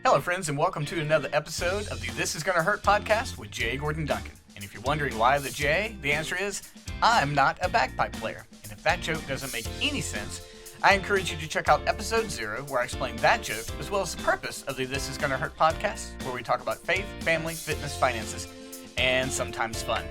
Hello, friends, and welcome to another episode of the This Is Gonna Hurt podcast with J. Gordon Duncan. And if you're wondering why the J, the answer is, I'm not a bagpipe player. And if that joke doesn't make any sense, I encourage you to check out episode 0, where I explain that joke, as well as the purpose of the This Is Gonna Hurt podcast, where we talk about faith, family, fitness, finances, and sometimes fun.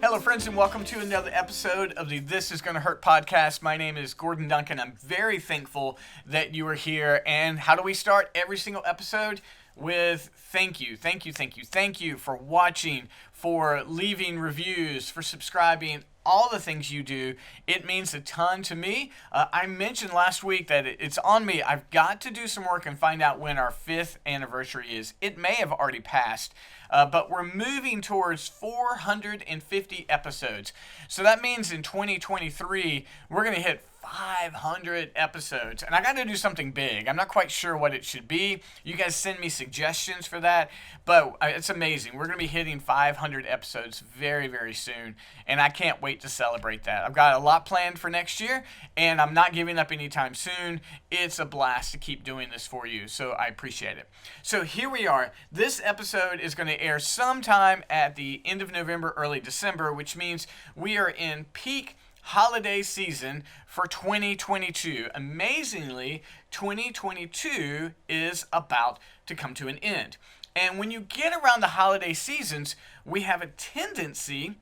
Hello, friends, and welcome to another episode of the This Is Gonna Hurt podcast. My name is Gordon Duncan. I'm very thankful that you are here. And how do we start every single episode? With thank you, thank you, thank you, thank you for watching, for leaving reviews, for subscribing, all the things you do. It means a ton to me. I mentioned last week that it's on me. I've got to do some work and find out when our 5th anniversary is. It may have already passed, but we're moving towards 450 episodes. So that means in 2023, we're going to hit 500 episodes, and I got to do something big. I'm not quite sure what it should be. You guys send me suggestions for that, but it's amazing. We're going to be hitting 500 episodes very, very soon, and I can't wait to celebrate that. I've got a lot planned for next year, and I'm not giving up anytime soon. It's a blast to keep doing this for you, so I appreciate it. So here we are. This episode is going to air sometime at the end of November, early December, which means we are in peak holiday season for 2022. Amazingly, 2022 is about to come to an end. And when you get around the holiday seasons, we have a tendency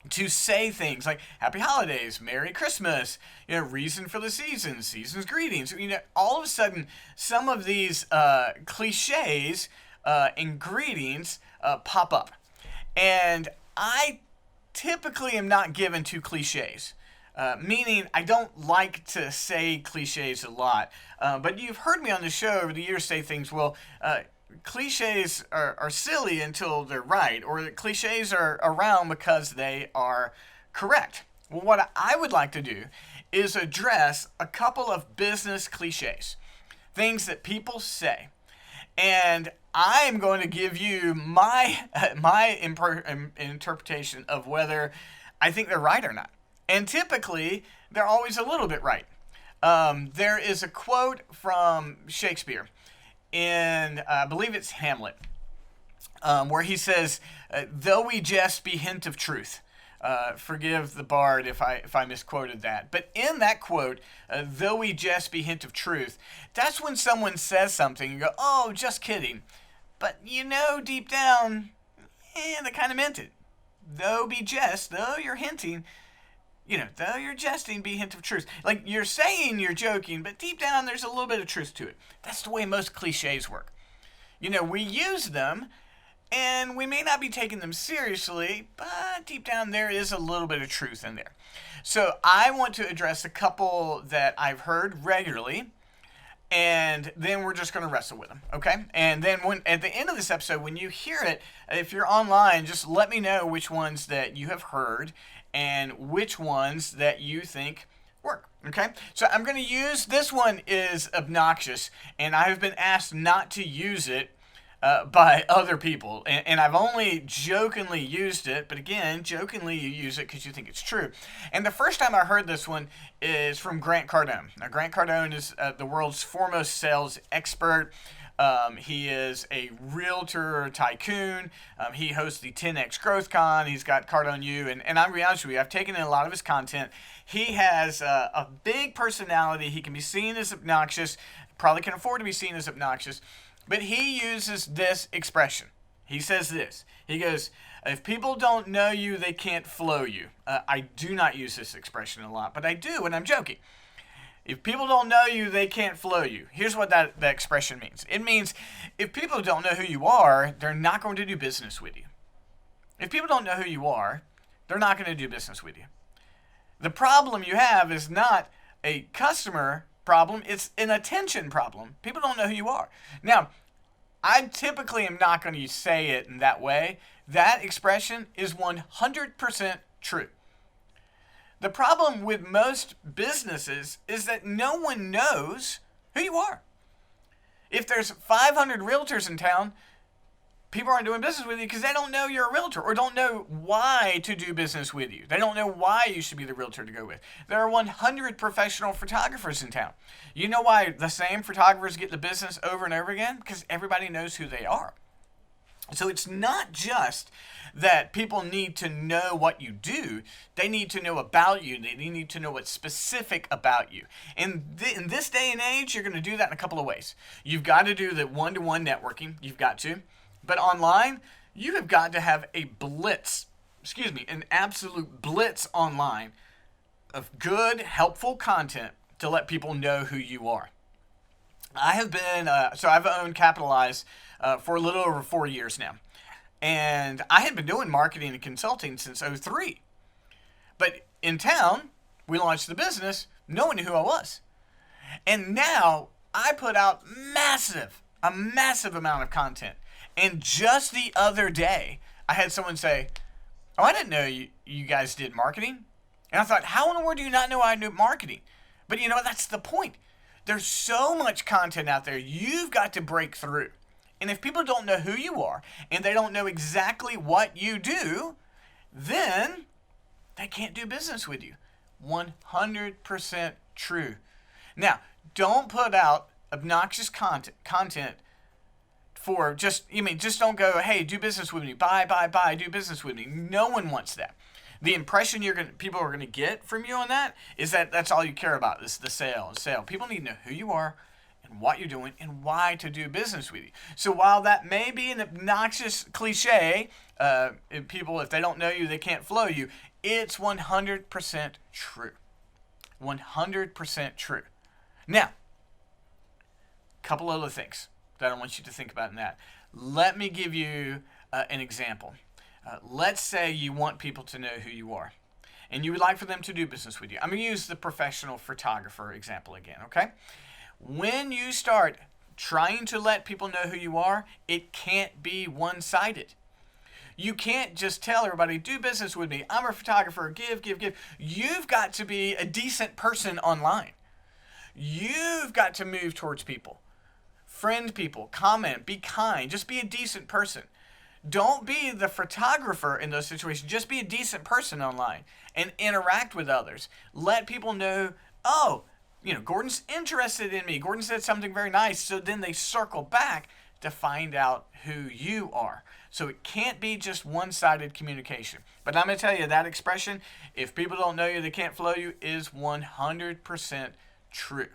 to say things like Happy Holidays, Merry Christmas, reason for the season, season's greetings. All of a sudden, some of these cliches and greetings pop up. And I typically am not given to cliches, meaning I don't like to say cliches a lot. But you've heard me on the show over the years say things, cliches are silly until they're right, or the cliches are around because they are correct. Well, what I would like to do is address a couple of business cliches, things that people say. And I'm going to give you my interpretation of whether I think they're right or not. And typically, they're always a little bit right. There is a quote from Shakespeare in, I believe it's Hamlet, where he says, though we jest be hint of truth. Forgive the bard if I misquoted that. But in that quote, though we jest be hint of truth, that's when someone says something, you go, oh, just kidding. But deep down, they kind of meant it. Though be jest, though you're hinting, though you're jesting, be hint of truth. Like you're saying you're joking, but deep down there's a little bit of truth to it. That's the way most cliches work. We use them, and we may not be taking them seriously, but deep down there is a little bit of truth in there. So I want to address a couple that I've heard regularly, and then we're just going to wrestle with them, okay? And then at the end of this episode, when you hear it, if you're online, just let me know which ones that you have heard and which ones that you think work, okay? So I'm going to use, this one is obnoxious, and I have been asked not to use it by other people. And I've only jokingly used it, but again, jokingly you use it because you think it's true. And the first time I heard this one is from Grant Cardone. Now, Grant Cardone is the world's foremost sales expert. He is a realtor tycoon. He hosts the 10X Growth Con. He's got Cardone U. And I'm going to be honest with you, I've taken in a lot of his content. He has a big personality. He can be seen as obnoxious, probably can afford to be seen as obnoxious. But he uses this expression. He says this. He goes, if people don't know you, they can't flow you. I do not use this expression a lot, but I do when I'm joking. If people don't know you, they can't flow you. Here's what that expression means. It means if people don't know who you are, they're not going to do business with you. If people don't know who you are, they're not going to do business with you. The problem you have is not a customer problem, it's an attention problem. People don't know who you are. Now, I typically am not going to say it in that way. That expression is 100% true. The problem with most businesses is that no one knows who you are. If there's 500 realtors in town, people aren't doing business with you because they don't know you're a realtor or don't know why to do business with you. They don't know why you should be the realtor to go with. There are 100 professional photographers in town. You know why the same photographers get the business over and over again? Because everybody knows who they are. So it's not just that people need to know what you do. They need to know about you. They need to know what's specific about you. In this day and age, you're going to do that in a couple of ways. You've got to do the one-to-one networking. You've got to. But online, you have got to have an absolute blitz online of good, helpful content to let people know who you are. I've owned Capitalize for a little over 4 years now. And I had been doing marketing and consulting since '03. But in town, we launched the business. No one knew who I was. And now I put out a massive amount of content. And just the other day, I had someone say, "Oh, I didn't know you guys did marketing." And I thought, how in the world do you not know I do marketing? But you know, that's the point. There's so much content out there. You've got to break through. And if people don't know who you are and they don't know exactly what you do, then they can't do business with you. 100% true. Now, don't put out obnoxious content for just don't go, "Hey, do business with me. Buy, do business with me." No one wants that. The impression people are going to get from you on that is that that's all you care about is the sale. People need to know who you are and what you're doing and why to do business with you. So while that may be an obnoxious cliche, if they don't know you, they can't flow you, it's 100% true. 100% true. Now, a couple other things that I want you to think about in that. Let me give you an example. Let's say you want people to know who you are, and you would like for them to do business with you. I'm going to use the professional photographer example again, okay? When you start trying to let people know who you are, it can't be one-sided. You can't just tell everybody, "Do business with me. I'm a photographer. Give. You've got to be a decent person online. You've got to move towards people. Friend people. Comment. Be kind. Just be a decent person. Don't be the photographer in those situations. Just be a decent person online and interact with others. Let people know, oh, Gordon's interested in me. Gordon said something very nice. So then they circle back to find out who you are. So it can't be just one-sided communication. But I'm going to tell you that expression, if people don't know you, they can't flow you, is 100% true.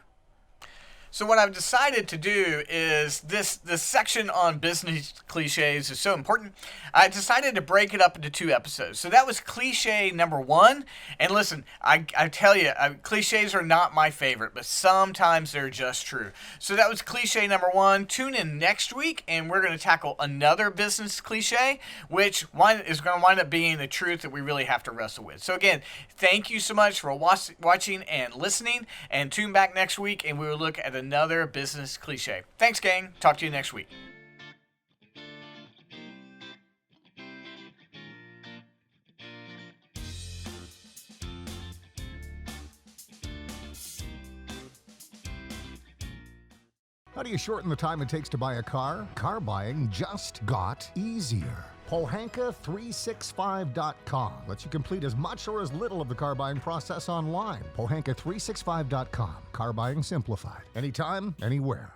So what I've decided to do is this section on business cliches is so important. I decided to break it up into 2 episodes. So that was cliche number 1. And listen, I tell you, cliches are not my favorite, but sometimes they're just true. So that was cliche number 1. Tune in next week, and we're going to tackle another business cliche, which is going to wind up being the truth that we really have to wrestle with. So again, thank you so much for watching and listening, and tune back next week, and we will look at another business cliche. Thanks, gang. Talk to you next week. How do you shorten the time it takes to buy a car? Car buying just got easier. Pohanka365.com lets you complete as much or as little of the car buying process online. Pohanka365.com. Car buying simplified. Anytime, anywhere.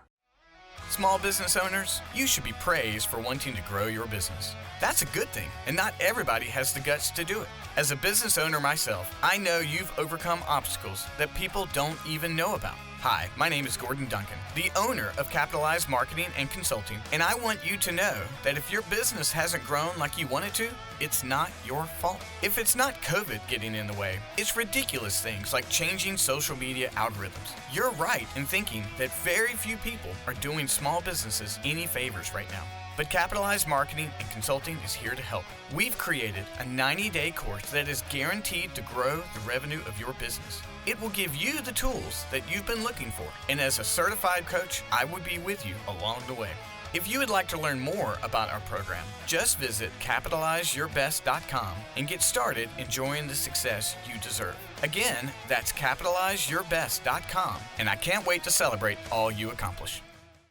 Small business owners, you should be praised for wanting to grow your business. That's a good thing, and not everybody has the guts to do it. As a business owner myself, I know you've overcome obstacles that people don't even know about. Hi, my name is Gordon Duncan, the owner of Capitalize Marketing and Consulting, and I want you to know that if your business hasn't grown like you want it to, it's not your fault. If it's not COVID getting in the way, it's ridiculous things like changing social media algorithms. You're right in thinking that very few people are doing small businesses any favors right now. But Capitalize Marketing and Consulting is here to help. We've created a 90-day course that is guaranteed to grow the revenue of your business. It will give you the tools that you've been looking for, and as a certified coach, I will be with you along the way. If you would like to learn more about our program, just visit CapitalizeYourBest.com and get started enjoying the success you deserve. Again, that's CapitalizeYourBest.com, and I can't wait to celebrate all you accomplish.